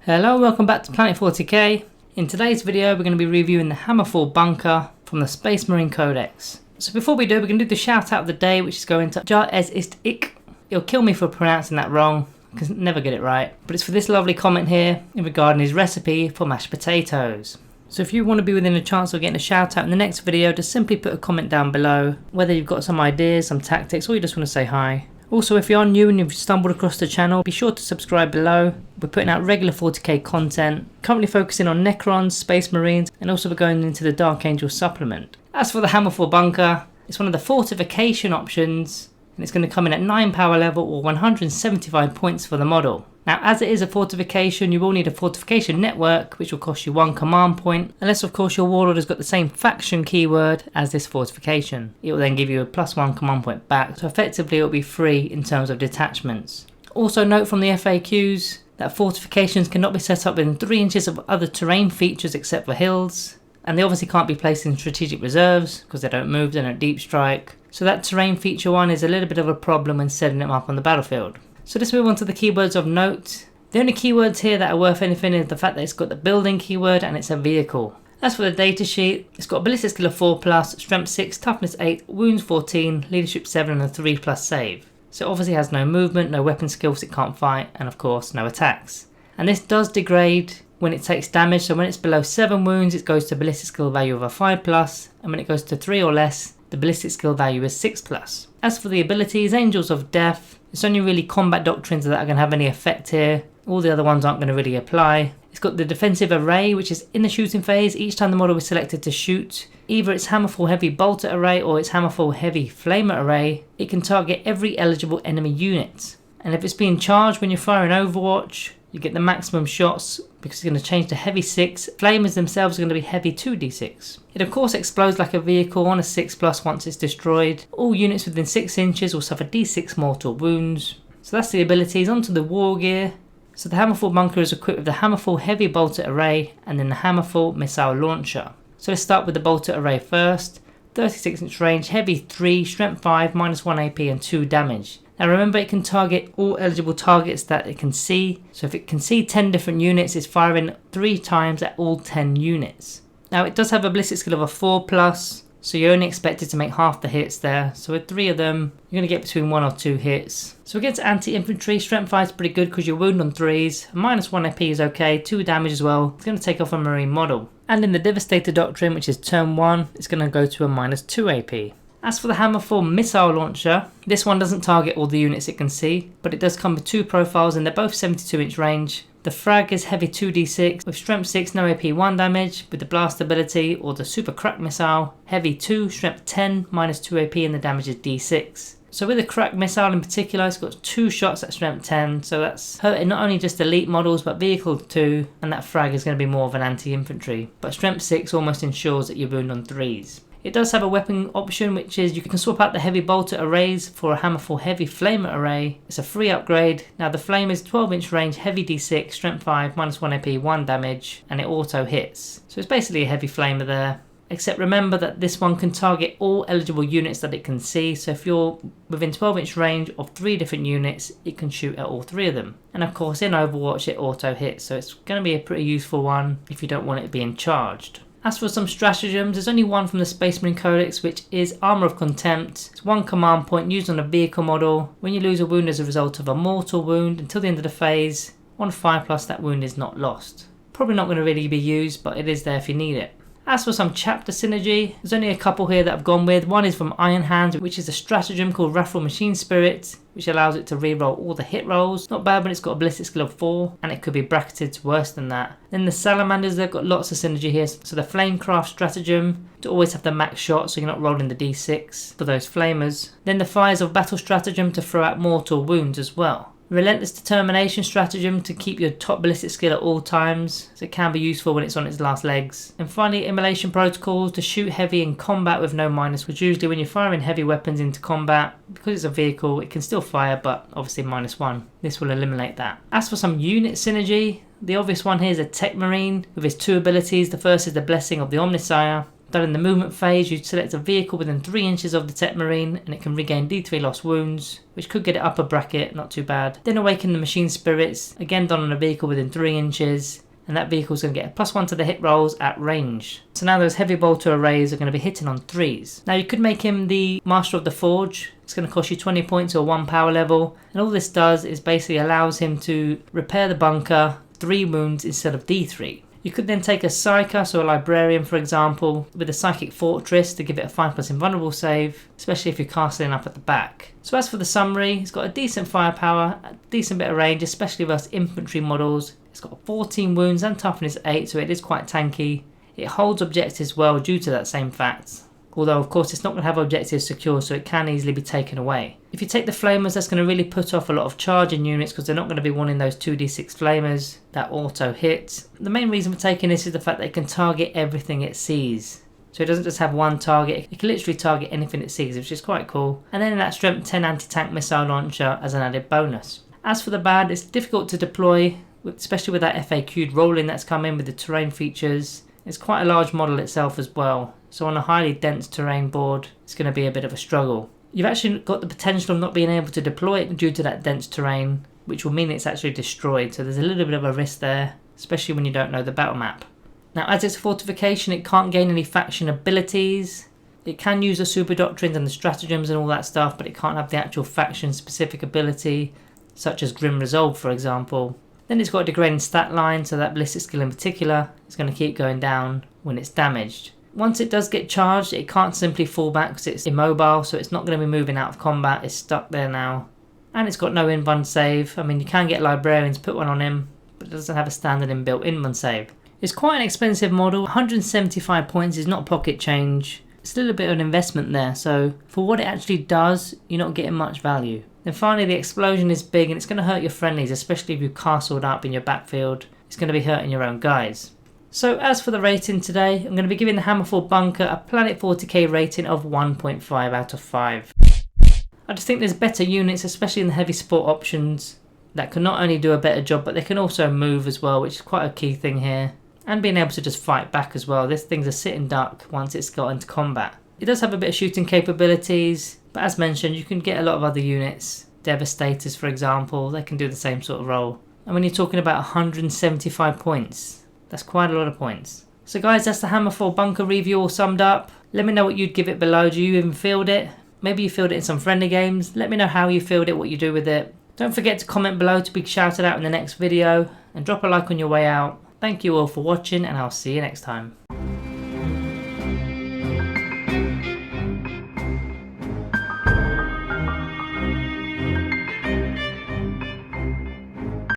Hello, welcome back to Planet 40k. In today's video we're going to be reviewing the Hammerfall bunker from the Space Marine Codex. So before we do, we're going to do the shout out of the day, which is going to Jar Es Ist Ik. He'll kill me for pronouncing that wrong, I can never get it right. But it's for this lovely comment here in regarding his recipe for mashed potatoes. So if you want to be within a chance of getting a shout out in the next video, just simply put a comment down below, whether you've got some ideas, some tactics, or you just want to say hi. Also, if you're new and you've stumbled across the channel, be sure to subscribe below. We're putting out regular 40k content, currently focusing on Necrons, Space Marines, and also we're going into the Dark Angel supplement. As for the Hammerfall bunker, it's one of the Fortification options, and it's going to come in at 9 power level or 175 points for the model. Now, as it is a fortification, you will need a fortification network, which will cost you 1 command point, unless of course your warlord has got the same faction keyword as this fortification. It will then give you a +1 command point back, so effectively it will be free in terms of detachments. Also note from the FAQs that fortifications cannot be set up within 3 inches of other terrain features except for hills, and they obviously can't be placed in strategic reserves because they don't move, they don't deep strike. So that terrain feature one is a little bit of a problem when setting them up on the battlefield. So let's move on to the keywords of note. The only keywords here that are worth anything is the fact that it's got the building keyword and it's a vehicle. As for the datasheet, it's got a ballistic skill of 4+, strength 6, toughness 8, wounds 14, leadership 7 and a 3+ save. So it obviously has no movement, no weapon skills, it can't fight, and of course no attacks. And this does degrade when it takes damage, so when it's below 7 wounds it goes to ballistic skill value of a 5+, and when it goes to 3 or less, the ballistic skill value is 6+. As for the abilities, Angels of Death, it's only really combat doctrines that are going to have any effect here. All the other ones aren't going to really apply. It's got the defensive array, which is in the shooting phase. Each time the model is selected to shoot, either its Hammerfall heavy bolter array or its Hammerfall heavy flamer array, it can target every eligible enemy unit. And if it's being charged when you're firing Overwatch, you get the maximum shots because it's going to change to heavy 6. Flamers themselves are going to be heavy 2d6. It of course explodes like a vehicle on a 6+ once it's destroyed. All units within 6 inches will suffer d6 mortal wounds. So that's the abilities. Onto the Wargear. So the Hammerfall bunker is equipped with the Hammerfall heavy bolter array and then the Hammerfall missile launcher. So let's start with the bolter array first. 36-inch range, heavy 3, strength 5, -1 AP and 2 damage. Now remember, it can target all eligible targets that it can see. So if it can see 10 different units, it's firing 3 times at all 10 units. Now it does have a ballistic skill of a 4+, so you're only expected to make half the hits there. So with 3 of them, you're going to get between 1 or 2 hits. So against anti-infantry, strength 5 is pretty good because you're wound on 3s. -1 AP is okay, 2 damage as well. It's going to take off a marine model. And in the Devastator Doctrine, which is turn 1, it's going to go to a -2 AP. As for the Hammerfall missile launcher, this one doesn't target all the units it can see, but it does come with 2 profiles and they're both 72-inch range. The frag is heavy 2d6 with strength 6, no AP 1 damage with the blast ability, or the super crack missile, heavy 2, strength 10, -2 AP and the damage is d6. So with the crack missile in particular, it's got 2 shots at strength 10, so that's hurting not only just elite models but vehicle 2, and that frag is going to be more of an anti-infantry. But strength 6 almost ensures that you wound on 3s. It does have a weapon option, which is you can swap out the heavy bolter arrays for a Hammerfall heavy flamer array. It's a free upgrade. Now the flame is 12-inch range, heavy d6, strength 5, -1 AP, 1 damage, and it auto hits. So it's basically a heavy flamer there. Except remember that this one can target all eligible units that it can see. So if you're within 12-inch range of 3 different units, it can shoot at all 3 of them. And of course in Overwatch it auto hits, so it's going to be a pretty useful one if you don't want it being charged. As for some stratagems, there's only one from the Space Marine Codex, which is Armour of Contempt. It's 1 command point used on a vehicle model. When you lose a wound as a result of a mortal wound until the end of the phase, on 5+, that wound is not lost. Probably not going to really be used, but it is there if you need it. As for some chapter synergy, there's only a couple here that I've gone with. One is from Iron Hands, which is a stratagem called Wrathful Machine Spirit, which allows it to reroll all the hit rolls. Not bad, but it's got a ballistic skill of 4, and it could be bracketed to worse than that. Then the Salamanders, they've got lots of synergy here. So the Flamecraft stratagem, to always have the max shot so you're not rolling the d6 for those flamers. Then the Fires of Battle stratagem to throw out mortal wounds as well. Relentless Determination stratagem to keep your top ballistic skill at all times, so it can be useful when it's on its last legs. And finally, Immolation Protocols to shoot heavy in combat with no minus, which usually when you're firing heavy weapons into combat, because it's a vehicle, it can still fire, but obviously -1. This will eliminate that. As for some unit synergy, the obvious one here is a Tech Marine with his 2 abilities. The first is the Blessing of the Omnissiah. Done in the movement phase, you select a vehicle within 3 inches of the tech marine and it can regain D3 lost wounds, which could get it up a bracket, not too bad. Then awaken the machine spirits, again done on a vehicle within 3 inches, and that vehicle is going to get a +1 to the hit rolls at range. So now those heavy bolter arrays are going to be hitting on 3s. Now you could make him the Master of the Forge. It's going to cost you 20 points or 1 power level, and all this does is basically allows him to repair the bunker 3 wounds instead of D3. You could then take a Psyker, so a Librarian for example, with a Psychic Fortress to give it a 5+ invulnerable save, especially if you're casting up at the back. So as for the summary, it's got a decent firepower, a decent bit of range, especially versus infantry models. It's got 14 wounds and toughness 8, so it is quite tanky. It holds objectives well due to that same fact. Although of course it's not going to have objectives secure, so it can easily be taken away. If you take the flamers, that's going to really put off a lot of charging units because they're not going to be wanting those 2d6 flamers that auto hit. The main reason for taking this is the fact that it can target everything it sees. So it doesn't just have one target, it can literally target anything it sees, which is quite cool. And then in that strength 10 anti-tank missile launcher as an added bonus. As for the bad, it's difficult to deploy, especially with that FAQ'd rolling that's come in with the terrain features. It's quite a large model itself as well, so on a highly dense terrain board it's going to be a bit of a struggle. You've actually got the potential of not being able to deploy it due to that dense terrain, which will mean it's actually destroyed, so there's a little bit of a risk there, especially when you don't know the battle map. Now as it's a fortification, it can't gain any faction abilities. It can use the super doctrines and the stratagems and all that stuff, but it can't have the actual faction specific ability, such as Grim Resolve for example. Then it's got a degrading stat line, so that ballistic skill in particular is going to keep going down when it's damaged. Once it does get charged, it can't simply fall back because it's immobile, so it's not going to be moving out of combat, it's stuck there now. And it's got no invuln save. I mean, you can get librarians, put one on him, but it doesn't have a standard inbuilt invuln save. It's quite an expensive model, 175 points is not pocket change. It's a little bit of an investment there, so for what it actually does, you're not getting much value. Then finally the explosion is big and it's going to hurt your friendlies, especially if you castled up in your backfield. It's going to be hurting your own guys. So as for the rating today, I'm going to be giving the Hammerfall bunker a Planet 40k rating of 1.5 out of 5. I just think there's better units, especially in the heavy support options, that can not only do a better job, but they can also move as well, which is quite a key thing here. And being able to just fight back as well. This thing's a sitting duck once it's got into combat. It does have a bit of shooting capabilities, but as mentioned, you can get a lot of other units. Devastators, for example, they can do the same sort of role. And when you're talking about 175 points, that's quite a lot of points. So guys, that's the Hammerfall bunker review all summed up. Let me know what you'd give it below. Do you even field it? Maybe you field it in some friendly games. Let me know how you field it, what you do with it. Don't forget to comment below to be shouted out in the next video. And drop a like on your way out. Thank you all for watching and I'll see you next time.